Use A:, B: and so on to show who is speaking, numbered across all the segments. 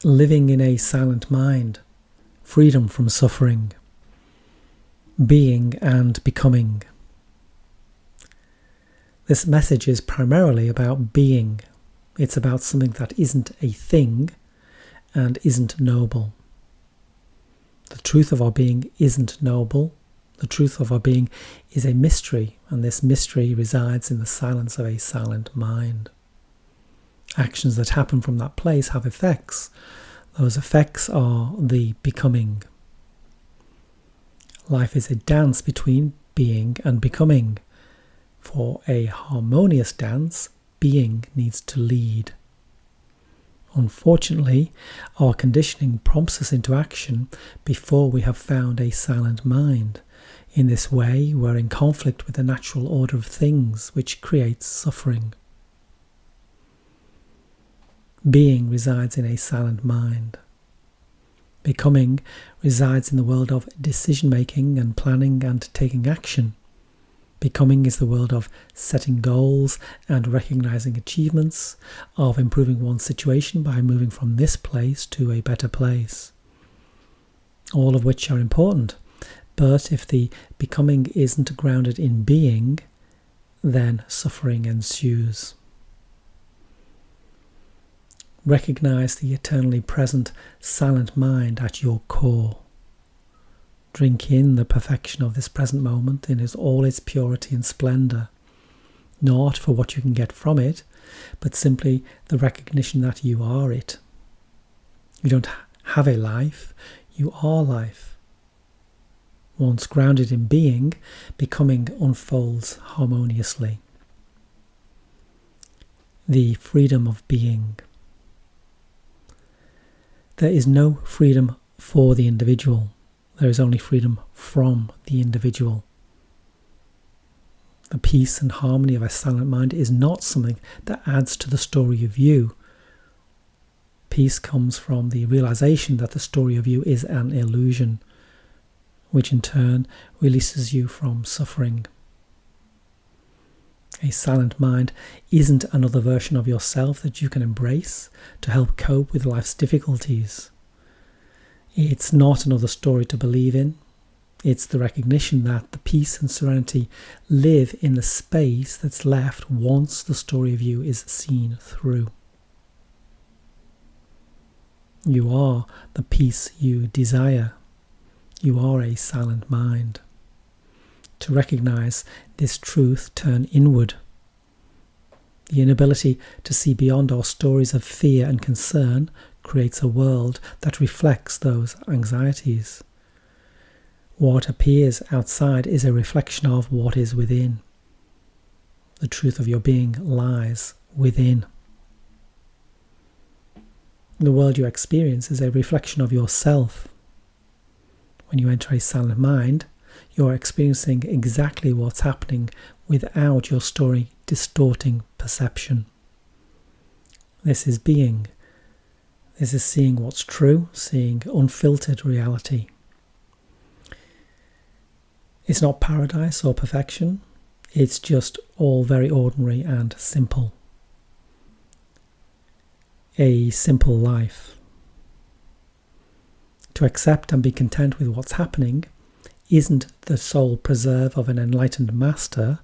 A: living in a silent mind, freedom from suffering, being and becoming. This message is primarily about being. It's about something that isn't a thing and isn't knowable. The truth of our being isn't knowable. The truth of our being is a mystery, and this mystery resides in the silence of a silent mind. Actions that happen from that place have effects. Those effects are the becoming. Life is a dance between being and becoming. For a harmonious dance, being needs to lead. Unfortunately, our conditioning prompts us into action before we have found a silent mind. In this way, we're in conflict with the natural order of things, which creates suffering. Being resides in a silent mind. Becoming resides in the world of decision-making and planning and taking action. Becoming is the world of setting goals and recognizing achievements, of improving one's situation by moving from this place to a better place. All of which are important, but if the becoming isn't grounded in being, then suffering ensues. Recognize the eternally present silent mind at your core. Drink in the perfection of this present moment in all its purity and splendour, not for what you can get from it, but simply the recognition that you are it. You don't have a life, you are life. Once grounded in being, becoming unfolds harmoniously. The freedom of being. There is no freedom for the individual. There is only freedom from the individual. The peace and harmony of a silent mind is not something that adds to the story of you. Peace comes from the realization that the story of you is an illusion, which in turn releases you from suffering. A silent mind isn't another version of yourself that you can embrace to help cope with life's difficulties. It's not another story to believe in. It's the recognition that the peace and serenity live in the space that's left once the story of you is seen through. You are the peace you desire. You are a silent mind. To recognize this truth, turn inward. The inability to see beyond our stories of fear and concern creates a world that reflects those anxieties. What appears outside is a reflection of what is within. The truth of your being lies within. The world you experience is a reflection of yourself. When you enter a silent mind, you're experiencing exactly what's happening without your story distorting perception. This is being. This is seeing what's true, seeing unfiltered reality. It's not paradise or perfection. It's just all very ordinary and simple. A simple life. To accept and be content with what's happening isn't the sole preserve of an enlightened master.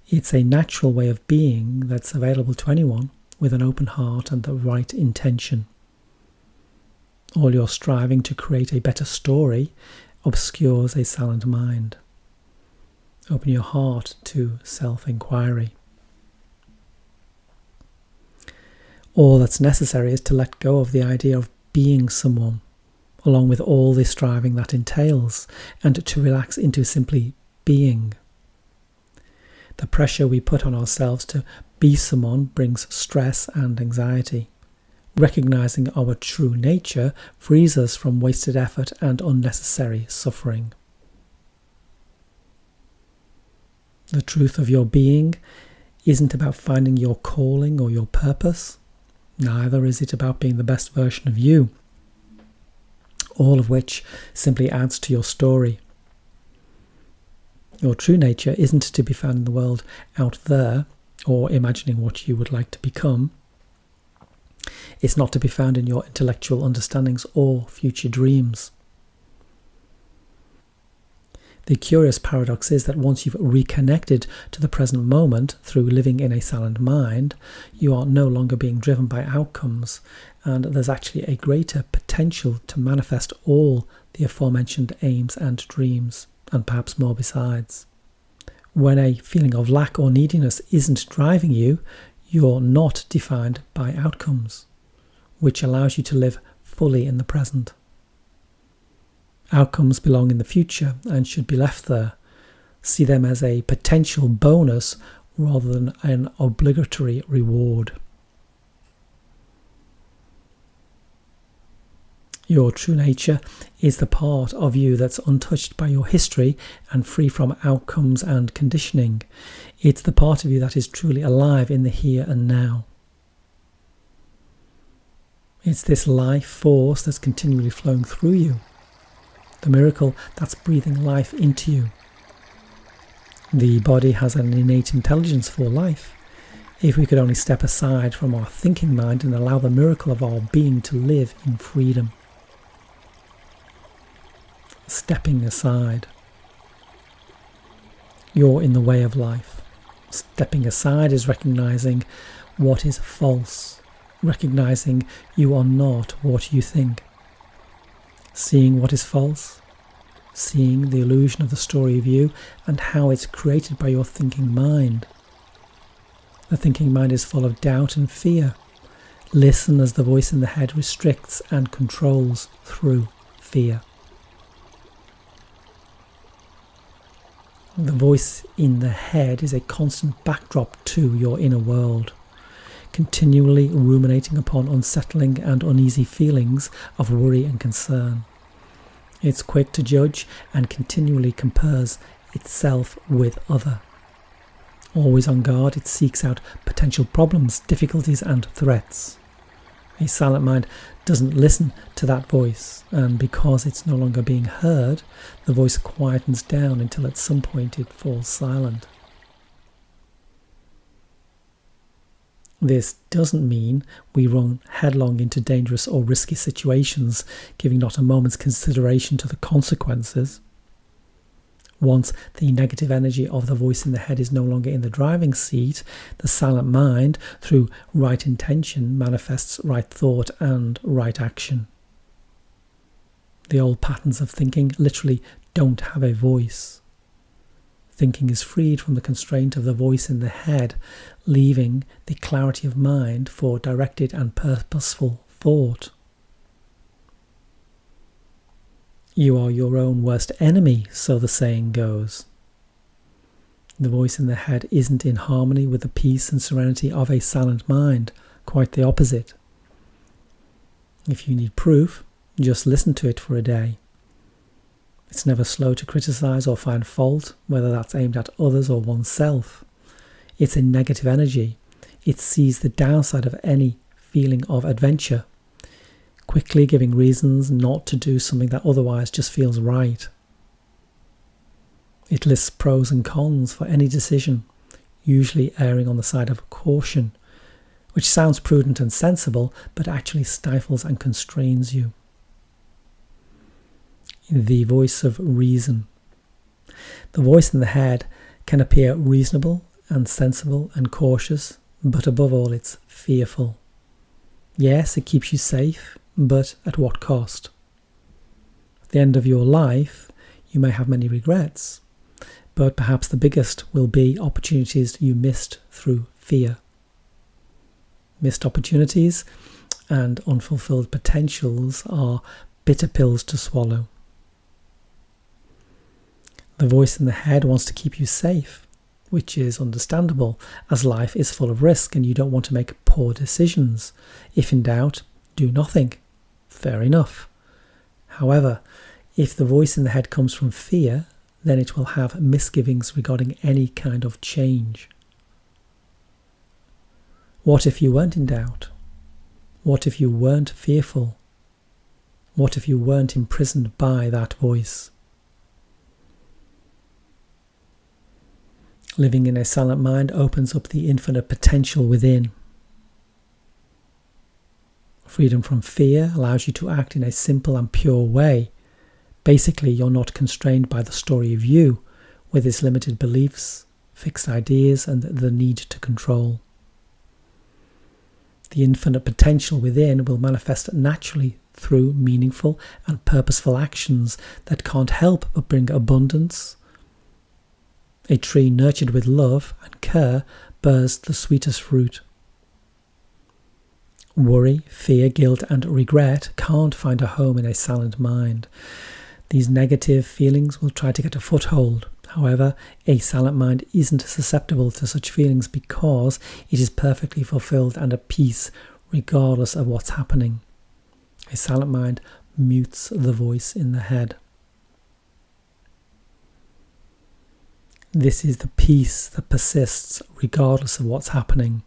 A: It's a natural way of being that's available to anyone with an open heart and the right intention. All your striving to create a better story obscures a silent mind. Open your heart to self-enquiry. All that's necessary is to let go of the idea of being someone, along with all the striving that entails, and to relax into simply being. The pressure we put on ourselves to be someone brings stress and anxiety. Recognizing our true nature frees us from wasted effort and unnecessary suffering. The truth of your being isn't about finding your calling or your purpose. Neither is it about being the best version of you. All of which simply adds to your story. Your true nature isn't to be found in the world out there or imagining what you would like to become. It's not to be found in your intellectual understandings or future dreams. The curious paradox is that once you've reconnected to the present moment through living in a silent mind, you are no longer being driven by outcomes, and there's actually a greater potential to manifest all the aforementioned aims and dreams, and perhaps more besides. When a feeling of lack or neediness isn't driving you, you're not defined by outcomes, which allows you to live fully in the present. Outcomes belong in the future and should be left there. See them as a potential bonus rather than an obligatory reward. Your true nature is the part of you that's untouched by your history and free from outcomes and conditioning. It's the part of you that is truly alive in the here and now. It's this life force that's continually flowing through you. The miracle that's breathing life into you. The body has an innate intelligence for life. If we could only step aside from our thinking mind and allow the miracle of our being to live in freedom. Stepping aside. You're in the way of life. Stepping aside is recognizing what is false, recognizing you are not what you think. Seeing what is false, seeing the illusion of the story of you and how it's created by your thinking mind. The thinking mind is full of doubt and fear. Listen as the voice in the head restricts and controls through fear. The voice in the head is a constant backdrop to your inner world, continually ruminating upon unsettling and uneasy feelings of worry and concern. It's quick to judge and continually compares itself with other. Always on guard, it seeks out potential problems, difficulties and threats. A silent mind doesn't listen to that voice, and because it's no longer being heard, the voice quietens down until at some point it falls silent. This doesn't mean we run headlong into dangerous or risky situations, giving not a moment's consideration to the consequences. Once the negative energy of the voice in the head is no longer in the driving seat, the silent mind, through right intention, manifests right thought and right action. The old patterns of thinking literally don't have a voice. Thinking is freed from the constraint of the voice in the head, leaving the clarity of mind for directed and purposeful thought. You are your own worst enemy, so the saying goes. The voice in the head isn't in harmony with the peace and serenity of a silent mind, quite the opposite. If you need proof, just listen to it for a day. It's never slow to criticize or find fault, whether that's aimed at others or oneself. It's a negative energy. It sees the downside of any feeling of adventure, quickly giving reasons not to do something that otherwise just feels right. It lists pros and cons for any decision, usually erring on the side of caution, which sounds prudent and sensible, but actually stifles and constrains you. The voice of reason. The voice in the head can appear reasonable and sensible and cautious, but above all it's fearful. Yes, it keeps you safe, but at what cost? At the end of your life, you may have many regrets, but perhaps the biggest will be opportunities you missed through fear. Missed opportunities and unfulfilled potentials are bitter pills to swallow. The voice in the head wants to keep you safe, which is understandable, as life is full of risk and you don't want to make poor decisions. If in doubt, do nothing. Fair enough. However, if the voice in the head comes from fear, then it will have misgivings regarding any kind of change. What if you weren't in doubt? What if you weren't fearful? What if you weren't imprisoned by that voice? Living in a silent mind opens up the infinite potential within. Freedom from fear allows you to act in a simple and pure way. Basically, you're not constrained by the story of you, with its limited beliefs, fixed ideas, and the need to control. The infinite potential within will manifest naturally through meaningful and purposeful actions that can't help but bring abundance. A tree nurtured with love and care bears the sweetest fruit. Worry, fear, guilt, and regret can't find a home in a silent mind. These negative feelings will try to get a foothold. However, a silent mind isn't susceptible to such feelings because it is perfectly fulfilled and at peace regardless of what's happening. A silent mind mutes the voice in the head. This is the peace that persists regardless of what's happening.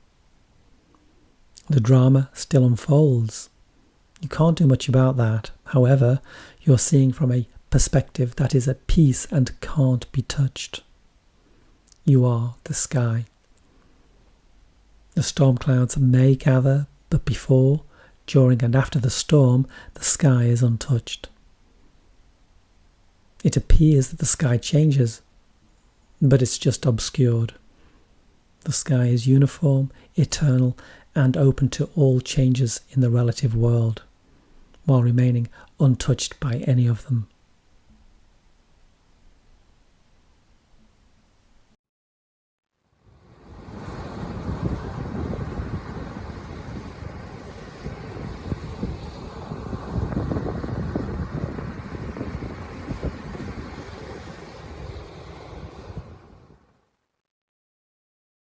A: The drama still unfolds. You can't do much about that. However, you're seeing from a perspective that is at peace and can't be touched. You are the sky. The storm clouds may gather, but before, during and after the storm, the sky is untouched. It appears that the sky changes, but it's just obscured. The sky is uniform, eternal, and open to all changes in the relative world, while remaining untouched by any of them.